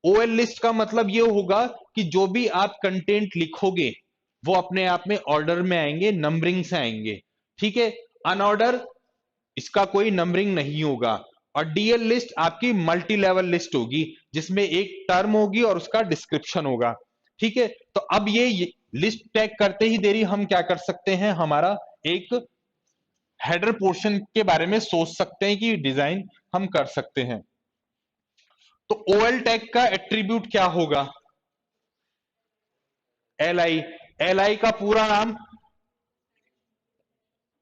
OL list का मतलब ये होगा कि जो भी आप कंटेंट लिखोगे वो अपने आप में ऑर्डर में आएंगे, नंबरिंग से आएंगे। ठीक है, अनऑर्डर इसका कोई नंबरिंग नहीं होगा। और DL लिस्ट आपकी मल्टी लेवल लिस्ट होगी जिसमें एक टर्म होगी और उसका डिस्क्रिप्शन होगा। ठीक है, तो अब ये लिस्ट टैग करते ही देरी हम क्या कर सकते हैं, हमारा एक हेडर पोर्शन के बारे में सोच सकते हैं कि डिजाइन हम कर सकते हैं। तो OL टैग का एट्रीब्यूट क्या होगा, LI। LI का पूरा नाम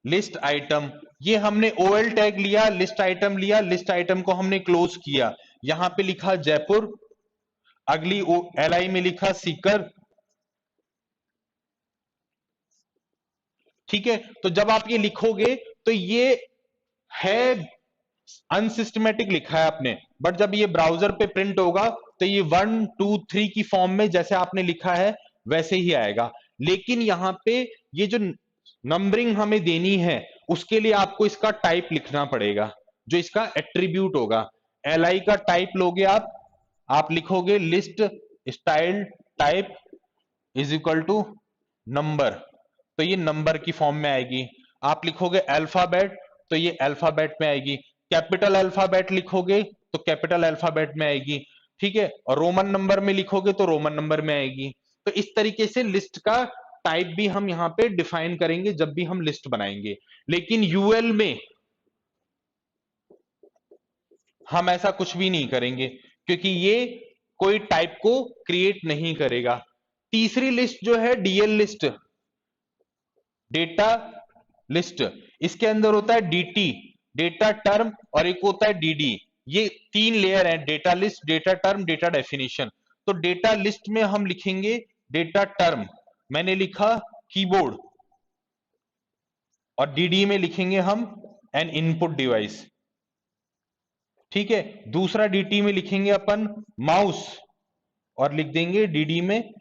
लिस्ट आइटम। ये हमने OL टैग लिया, लिस्ट आइटम लिया, लिस्ट आइटम को हमने क्लोज किया, यहां पे लिखा जयपुर, अगली LI में लिखा सीकर। ठीक है, तो जब आप ये लिखोगे तो ये है अनसिस्टमेटिक लिखा है आपने, बट जब ये ब्राउजर पे प्रिंट होगा तो ये 1 2 3 की फॉर्म में जैसे आपने लिखा है वैसे ही आएगा। लेकिन यहां पे ये जो नंबरिंग हमें देनी है उसके लिए आपको इसका टाइप लिखना पड़ेगा, जो इसका एट्रीब्यूट होगा। LI का टाइप लोगे आप लिखोगे list style type is equal to number, तो ये नंबर की फॉर्म में आएगी। आप लिखोगे अल्फाबेट तो ये अल्फाबेट में आएगी, कैपिटल अल्फाबेट लिखोगे तो कैपिटल अल्फाबेट में आएगी। ठीक है, और रोमन नंबर में लिखोगे तो रोमन नंबर में आएगी। तो इस तरीके से लिस्ट का टाइप भी हम यहां पे डिफाइन करेंगे जब भी हम लिस्ट बनाएंगे। लेकिन UL में हम ऐसा कुछ भी नहीं करेंगे क्योंकि ये कोई टाइप को क्रिएट नहीं करेगा। तीसरी लिस्ट जो है DL लिस्ट, डेटा लिस्ट, इसके अंदर होता है DT, डेटा टर्म, और एक होता है DD। ये तीन लेयर है, data list, data term, data definition. तो डेटा लिस्ट में हम लिखेंगे डेटा टर्म, मैंने लिखा कीबोर्ड, और DD में लिखेंगे हम एन इनपुट डिवाइस। ठीक है, दूसरा DT में लिखेंगे अपन माउस और लिख देंगे DD में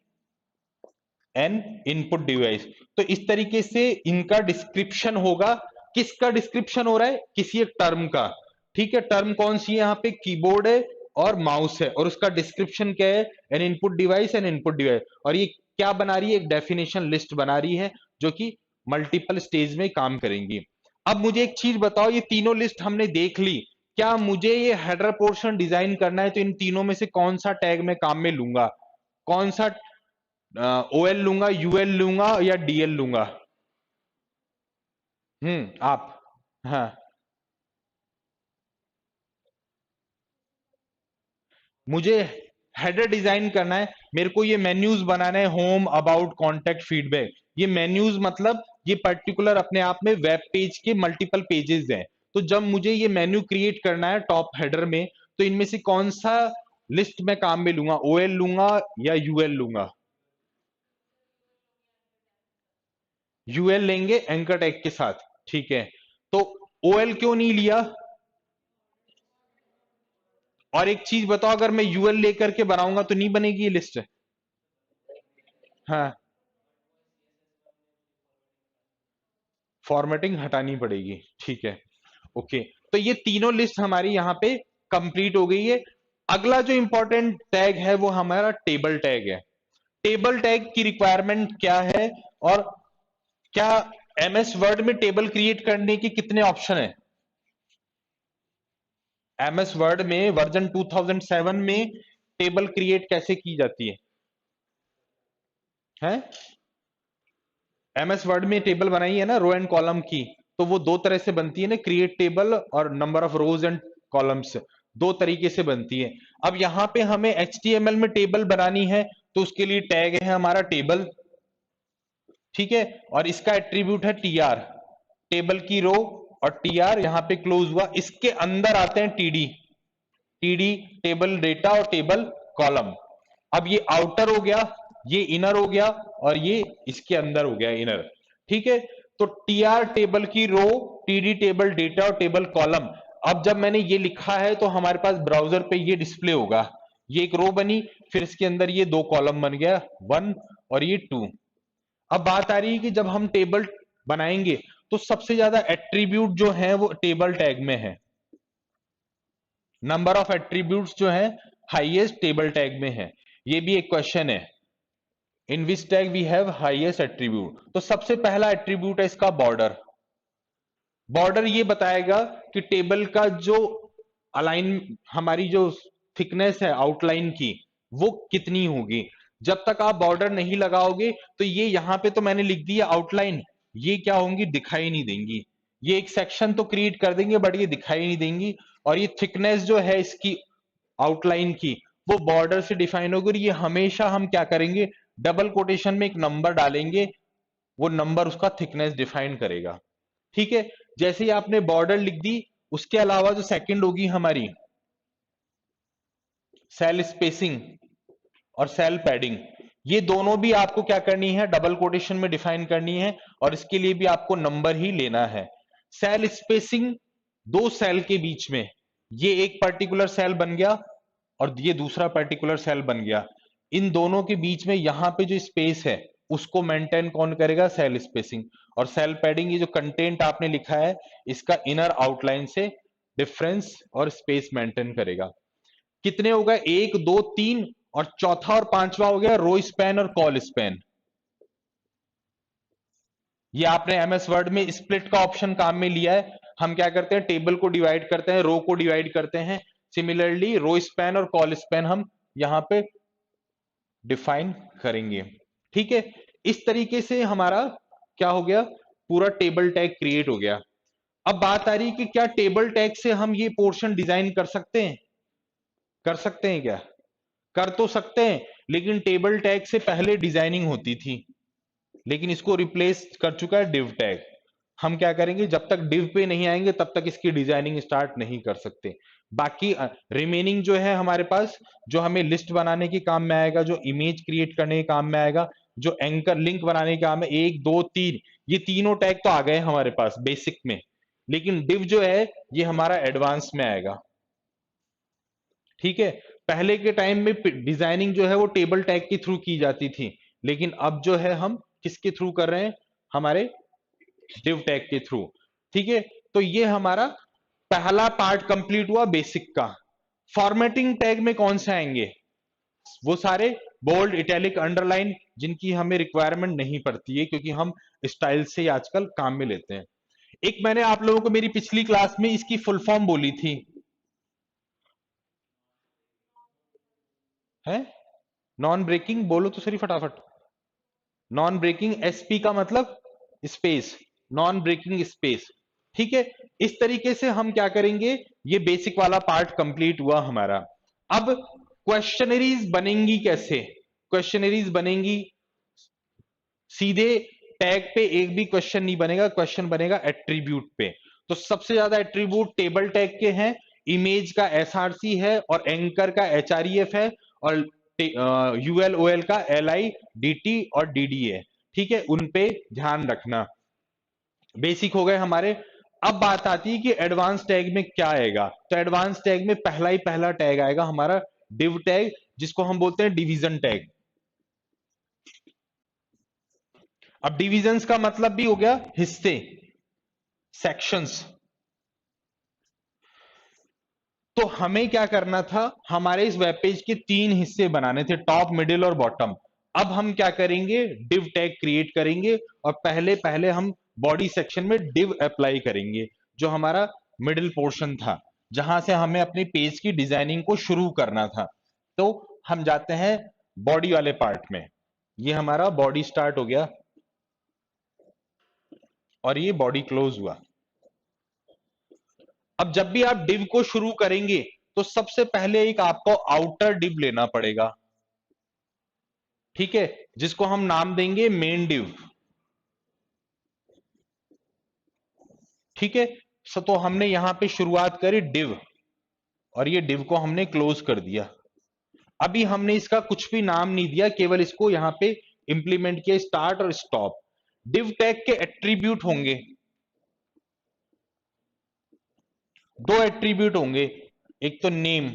एन इनपुट डिवाइस। तो इस तरीके से इनका डिस्क्रिप्शन होगा किसका डिस्क्रिप्शन हो रहा है, किसी एक टर्म का। ठीक है, टर्म कौन सी है, यहाँ पे कीबोर्ड है और माउस है, और उसका डिस्क्रिप्शन क्या है, N input device N input device. और ये क्या बना रही है, एक डेफिनेशन लिस्ट बना रही है जो कि मल्टीपल स्टेज में काम करेंगी। अब मुझे एक चीज बताओ, ये तीनों लिस्ट हमने देख ली, क्या मुझे ये हेडर पोर्शन डिजाइन करना है तो इन तीनों में से कौन सा टैग मैं काम में लूंगा, कौन सा ओएल लूंगा, यूएल लूंगा या डीएल लूंगा? आप, हाँ, मुझे हेडर डिजाइन करना है, मेरे को ये मेन्यूज बनाना है, होम, अबाउट, कॉन्टेक्ट, फीडबैक। ये मेन्यूज मतलब ये पर्टिकुलर अपने आप में वेब पेज के मल्टीपल पेजेस हैं। तो जब मुझे ये मेन्यू क्रिएट करना है टॉप हेडर में, तो इनमें से कौन सा लिस्ट में काम में लूंगा, ओएल लूंगा या यूएल लूंगा? यूएल लेंगे एंकर टैग के साथ। ठीक है, तो ओएल क्यों नहीं लिया? और एक चीज बताओ, अगर मैं यूएल लेकर के बनाऊंगा तो नहीं बनेगी ये लिस्ट? हाँ, फॉर्मेटिंग हटानी पड़ेगी। ठीक है, ओके। तो ये तीनों लिस्ट हमारी यहाँ पे कंप्लीट हो गई है। अगला जो इंपॉर्टेंट टैग है वो हमारा टेबल टैग है। टेबल टैग की रिक्वायरमेंट क्या है, और क्या एमएस वर्ड में टेबल क्रिएट करने के कितने ऑप्शन है? एमएस वर्ड में वर्जन 2007 में टेबल क्रिएट कैसे की जाती है? एमएस वर्ड में टेबल बनाई है ना रो एंड कॉलम की, तो वो दो तरह से बनती है ना, क्रिएट टेबल और number of rose and columns, दो तरीके से बनती है। अब यहाँ पे हमें एचटीएमएल में टेबल बनानी है, तो उसके लिए टैग है हमारा टेबल। ठीक है, और इसका एट्रीब्यूट है टीआर, टेबल की रो, और टीआर यहाँ पे क्लोज हुआ, इसके अंदर आते हैं टीडी, टीडी टेबल डेटा और टेबल कॉलम। अब ये आउटर हो गया, ये इनर हो गया, और ये इसके अंदर हो गया इनर। ठीक है, तो टीआर टेबल की रो, टीडी टेबल डेटा और टेबल कॉलम। अब जब मैंने ये लिखा है तो हमारे पास ब्राउजर पे ये डिस्प्ले होगा, ये एक रो बनी, फिर इसके अंदर ये दो कॉलम बन गया, 1 और ये 2। अब बात आ रही है कि जब हम टेबल बनाएंगे तो सबसे ज्यादा एट्रीब्यूट जो है वो टेबल टैग में है, नंबर ऑफ एट्रीब्यूट्स जो है हाईएस्ट टेबल टैग में है। ये भी एक क्वेश्चन है, in which tag we have highest attribute. तो सबसे पहला एट्रीब्यूट है इसका बॉर्डर। बॉर्डर ये बताएगा कि टेबल का जो अलाइन, हमारी जो थिकनेस है आउटलाइन की, वो कितनी होगी। जब तक आप बॉर्डर नहीं लगाओगे तो ये यहां पे तो मैंने लिख दिया आउटलाइन, ये क्या होंगी, दिखाई नहीं देंगी। ये एक सेक्शन तो क्रिएट कर देंगे बट ये दिखाई नहीं देंगी। और ये थिकनेस जो है इसकी आउटलाइन की, वो बॉर्डर से डिफाइन होगी, और ये हमेशा हम क्या करेंगे, डबल कोटेशन में एक नंबर डालेंगे, वो नंबर उसका थिकनेस डिफाइन करेगा। ठीक है, जैसे ही आपने बॉर्डर लिख दी, उसके अलावा जो सेकंड होगी हमारी सेल स्पेसिंग और सेल पैडिंग, ये दोनों भी आपको क्या करनी है, डबल कोटेशन में डिफाइन करनी है, और इसके लिए भी आपको नंबर ही लेना है। सेल स्पेसिंग, दो सेल के बीच में, ये एक पर्टिकुलर सेल बन गया और ये दूसरा पर्टिकुलर सेल बन गया, इन दोनों के बीच में यहां पे जो स्पेस है उसको मेंटेन कौन करेगा, सेल स्पेसिंग। और सेल पैडिंग, ये जो कंटेंट आपने लिखा है इसका इनर आउटलाइन से डिफरेंस और स्पेस मेंटेन करेगा। कितने हो गए, एक, दो, तीन, और चौथा और पांचवा हो गया रो स्पैन और कॉल स्पैन। ये आपने एमएस वर्ड में स्प्लिट का ऑप्शन काम में लिया है। हम क्या करते हैं, टेबल को डिवाइड करते हैं, रो को डिवाइड करते हैं। सिमिलरली रो स्पैन और कॉल स्पैन हम यहां पे डिफाइन करेंगे। ठीक है, इस तरीके से हमारा क्या हो गया, पूरा टेबल टैग क्रिएट हो गया। अब बात आ रही है कि क्या टेबल टैग से हम ये पोर्शन डिजाइन कर सकते हैं, कर सकते हैं क्या? कर तो सकते हैं, लेकिन टेबल टैग से पहले डिजाइनिंग होती थी, लेकिन इसको रिप्लेस कर चुका है डिव टैग। हम क्या करेंगे, जब तक डिव पे नहीं आएंगे तब तक इसकी डिजाइनिंग स्टार्ट नहीं कर सकते। बाकी रिमेनिंग जो है हमारे पास, जो हमें लिस्ट बनाने के काम में आएगा, जो इमेज क्रिएट करने के काम में आएगा, जो एंकर लिंक बनाने के काम में, एक, दो, तीन, ये तीनों टैग तो आ गए हमारे पास बेसिक में, लेकिन डिव जो है ये हमारा एडवांस में आएगा। ठीक है, पहले के टाइम में डिजाइनिंग जो है वो टेबल टैग के थ्रू की जाती थी, लेकिन अब जो है हम किसके थ्रू कर रहे हैं, हमारे डिव टैग के थ्रू। ठीक है, तो ये हमारा पहला पार्ट कंप्लीट हुआ बेसिक का। फॉर्मेटिंग टैग में कौन से आएंगे? वो सारे बोल्ड, इटैलिक, अंडरलाइन, जिनकी हमें रिक्वायरमेंट नहीं पड़ती है क्योंकि हम स्टाइल से आजकल काम में लेते हैं। एक मैंने आप लोगों को मेरी पिछली क्लास में इसकी फुल फॉर्म बोली थी, है नॉन ब्रेकिंग, बोलो तो सही फटाफट। नॉन ब्रेकिंग, एसपी का मतलब स्पेस, नॉन ब्रेकिंग स्पेस। ठीक है, इस तरीके से हम क्या करेंगे, ये बेसिक वाला पार्ट कंप्लीट हुआ हमारा। अब क्वेश्चनरीज बनेंगी कैसे? क्वेश्चनरीज बनेंगी सीधे टैग पे एक भी क्वेश्चन नहीं बनेगा, क्वेश्चन बनेगा एट्रीब्यूट पे। तो सबसे ज्यादा एट्रीब्यूट टेबल टैग के हैं, इमेज का एसआरसी है और एंकर का एचआरईएफ है और यूएलओएल का एलआई, डीटी और डीडी है। ठीक है, उन पे ध्यान रखना। बेसिक हो गए हमारे। अब बात आती है कि एडवांस टैग में क्या आएगा। तो एडवांस टैग में पहला टैग आएगा हमारा डिव टैग, जिसको हम बोलते हैं डिवीजन टैग। अब डिविजन्स का मतलब भी हो गया हिस्से, सेक्शंस। तो हमें क्या करना था, हमारे इस वेब पेज के 3 हिस्से बनाने थे, टॉप, मिडिल और बॉटम। अब हम क्या करेंगे, डिव टैग क्रिएट करेंगे और पहले पहले हम बॉडी सेक्शन में डिव अप्लाई करेंगे, जो हमारा मिडिल पोर्शन था, जहां से हमें अपनी पेज की डिजाइनिंग को शुरू करना था। तो हम जाते हैं बॉडी वाले पार्ट में। ये हमारा बॉडी स्टार्ट हो गया और ये बॉडी क्लोज हुआ। अब जब भी आप डिव को शुरू करेंगे तो सबसे पहले एक आपको आउटर डिव लेना पड़ेगा, ठीक है, जिसको हम नाम देंगे मेन डिव। ठीक है, तो हमने यहां पे शुरुआत करी डिव और ये डिव को हमने क्लोज कर दिया। अभी हमने इसका कुछ भी नाम नहीं दिया, केवल इसको यहां पे इंप्लीमेंट किया, स्टार्ट और स्टॉप। डिव टैग के एट्रीब्यूट होंगे, 2 एट्रीब्यूट होंगे, एक तो नेम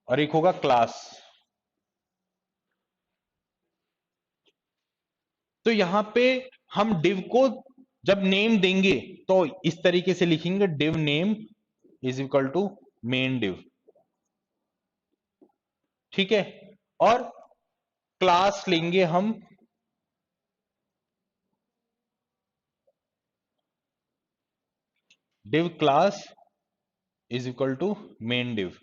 और एक होगा क्लास। तो यहां पे हम डिव को जब नेम देंगे तो इस तरीके से लिखेंगे, div name is equal to main div. ठीक है, और क्लास लेंगे हम div class is equal to main div.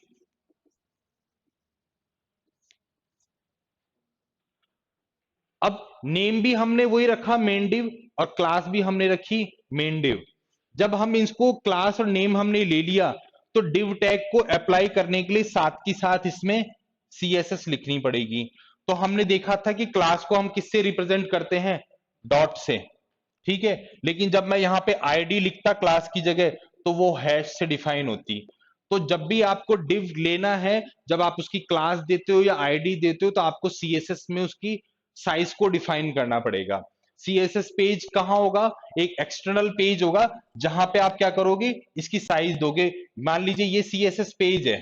अब नेम भी हमने वही रखा मेन डिव और क्लास भी हमने रखी मेन डिव। जब हम इसको क्लास और नेम हमने ले लिया तो डिव टैग को अप्लाई करने के लिए साथ की साथ इसमें सीएसएस लिखनी पड़ेगी। तो हमने देखा था कि क्लास को हम किससे रिप्रेजेंट करते हैं, डॉट से। ठीक है, लेकिन जब मैं यहां पे आईडी लिखता क्लास की जगह तो वो हैश से डिफाइन होती। तो जब भी आपको डिव लेना है, जब आप उसकी क्लास देते हो या आईडी देते हो तो आपको सीएसएस में उसकी साइज को डिफाइन करना पड़ेगा। सीएसएस पेज कहां होगा, एक एक्सटर्नल पेज होगा जहां पे आप क्या करोगे, इसकी साइज दोगे। मान लीजिए ये सीएसएस पेज है,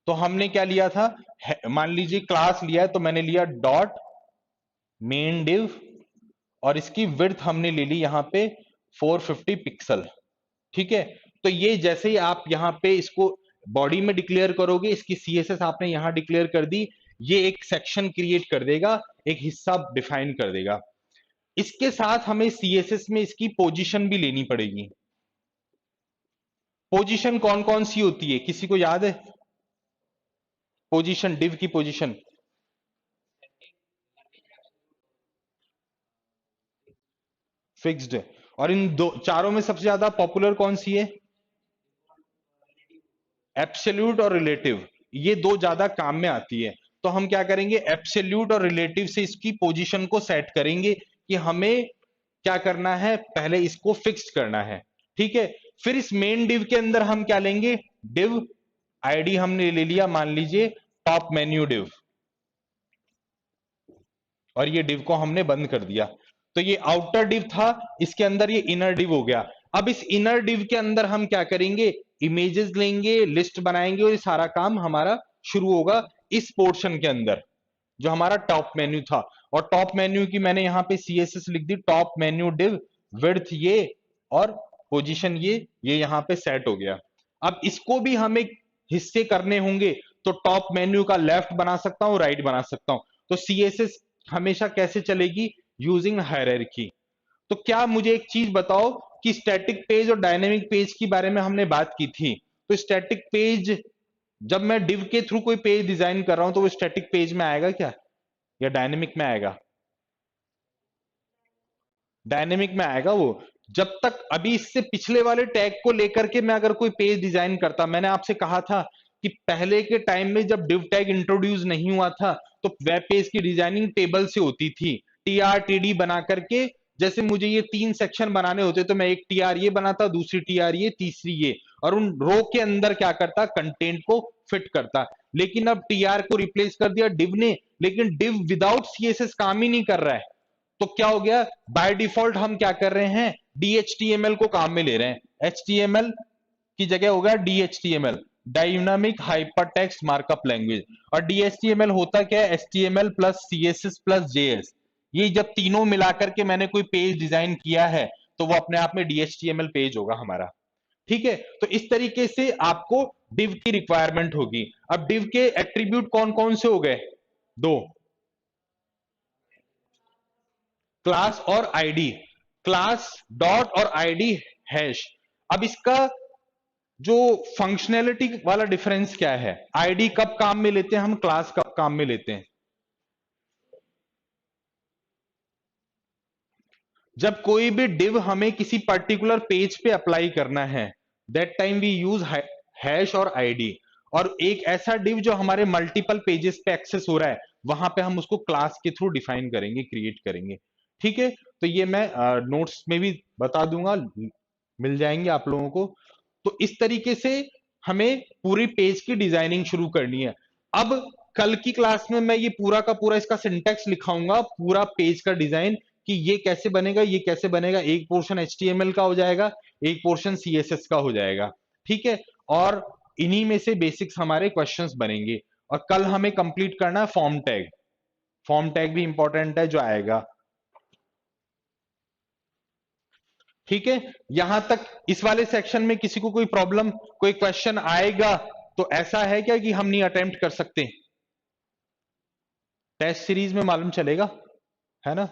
तो हमने क्या लिया था, मान लीजिए क्लास लिया है तो मैंने लिया डॉट मेन डिव और इसकी विड्थ हमने ले ली यहां पे 450 पिक्सल। ठीक है, तो ये जैसे ही आप यहां पे इसको बॉडी में डिक्लेयर करोगे, इसकी सीएसएस आपने यहां डिक्लेयर कर दी, ये एक सेक्शन क्रिएट कर देगा, एक हिस्सा डिफाइन कर देगा। इसके साथ हमें सीएसएस में इसकी पोजीशन भी लेनी पड़ेगी। पोजीशन कौन कौन सी होती है, किसी को याद है? पोजीशन, डिव की पोजीशन फिक्स्ड है, और इन दो चारों में सबसे ज्यादा पॉपुलर कौन सी है? एब्सोल्यूट और रिलेटिव, ये दो ज्यादा काम में आती है। तो हम क्या करेंगे, एब्सोल्यूट और रिलेटिव से इसकी पोजीशन को सेट करेंगे कि हमें क्या करना है, पहले इसको फिक्स्ड करना है। ठीक है, फिर इस मेन डिव के अंदर हम क्या लेंगे, डिव आईडी हमने ले लिया, मान लीजिए टॉप मेन्यू डिव, और ये डिव को हमने बंद कर दिया। तो ये आउटर डिव था, इसके अंदर ये इनर डिव हो गया। अब इस इनर डिव के अंदर हम क्या करेंगे, इमेजेस लेंगे, लिस्ट बनाएंगे और ये सारा काम हमारा शुरू होगा इस पोर्शन के अंदर जो हमारा टॉप मेन्यू था। और टॉप मेन्यू की मैंने यहां पे सीएसएस लिख दी, टॉप मेन्यू डिव विड्थ ये और पोजीशन ये यहां पे सेट हो गया। अब इसको भी हमें हिस्से करने होंगे, तो टॉप मेन्यू का लेफ्ट बना सकता हूं, राइट बना सकता हूं। तो सीएसएस हमेशा कैसे चलेगी? Using hierarchy. तो क्या मुझे एक चीज बताओ कि स्टैटिक पेज और डायनेमिक पेज के बारे में हमने बात की थी, तो स्टैटिक पेज जब मैं डिव के थ्रू कोई पेज डिजाइन कर रहा हूं तो वो स्टैटिक पेज में आएगा क्या, या डायनेमिक में आएगा? डायनेमिक में आएगा वो। जब तक अभी इससे पिछले वाले टैग को लेकर के मैं अगर कोई पेज डिजाइन करता, मैंने आपसे कहा था कि पहले के टाइम में जब डिव टैग इंट्रोड्यूस नहीं हुआ था तो वेब पेज की डिजाइनिंग टेबल से होती थी, टीआर बना करके। जैसे मुझे ये 3 सेक्शन बनाने होते तो मैं एक टीआर ये बनाता, दूसरी टीआर ये, तीसरी ये, और उन रो के अंदर क्या करता, कंटेंट को फिट करता। लेकिन अब टीआर को रिप्लेस कर दिया डिव ने, लेकिन डिव विदाउट सीएसएस काम ही नहीं कर रहा है। तो क्या हो गया, बाय डिफॉल्ट हम क्या कर रहे हैं, डीएचटीएमएल को काम में ले रहे हैं। एचटीएमएल की जगह हो गया डीएचटीएमएल, डायनामिक हाइपरटेक्स्ट मार्कअप लैंग्वेज। और डीएचटीएमएल होता क्या है, HTML plus CSS plus JS. ये जब तीनों मिलाकर के मैंने कोई पेज डिजाइन किया है तो वो अपने आप में डीएचटीएमएल पेज होगा हमारा। ठीक है, तो इस तरीके से आपको डिव की रिक्वायरमेंट होगी। अब डिव के एट्रीब्यूट कौन कौन से हो गए? 2, क्लास और आईडी। क्लास डॉट और आईडी हैश। अब इसका जो फंक्शनैलिटी वाला डिफरेंस क्या है, आईडी कब काम में लेते हैं हम, क्लास कब काम में लेते हैं? जब कोई भी डिव हमें किसी पर्टिकुलर पेज पे अप्लाई करना है, that time we use hash और आईडी। और एक ऐसा डिव जो हमारे मल्टीपल पेजेस पे एक्सेस हो रहा है, वहां पे हम उसको क्लास के थ्रू डिफाइन करेंगे, क्रिएट करेंगे। ठीक है, तो ये मैं नोट्स में भी बता दूंगा, मिल जाएंगे आप लोगों को। तो इस तरीके से हमें पूरी पेज की डिजाइनिंग शुरू करनी है। अब कल की क्लास में मैं ये पूरा का पूरा इसका सिंटेक्स लिखाऊंगा, पूरा पेज का डिजाइन, कि ये कैसे बनेगा, ये कैसे बनेगा। एक पोर्शन एचटीएमएल का हो जाएगा, एक पोर्शन सीएसएस का हो जाएगा। ठीक है, और इन्हीं में से बेसिक्स हमारे क्वेश्चंस बनेंगे। और कल हमें कंप्लीट करना है फॉर्म टैग। फॉर्म टैग भी इंपॉर्टेंट है जो आएगा। ठीक है, यहां तक इस वाले सेक्शन में किसी को कोई प्रॉब्लम, कोई क्वेश्चन आएगा तो ऐसा है क्या कि हम नहीं अटेम्प्ट कर सकते? टेस्ट सीरीज में मालूम चलेगा, है ना?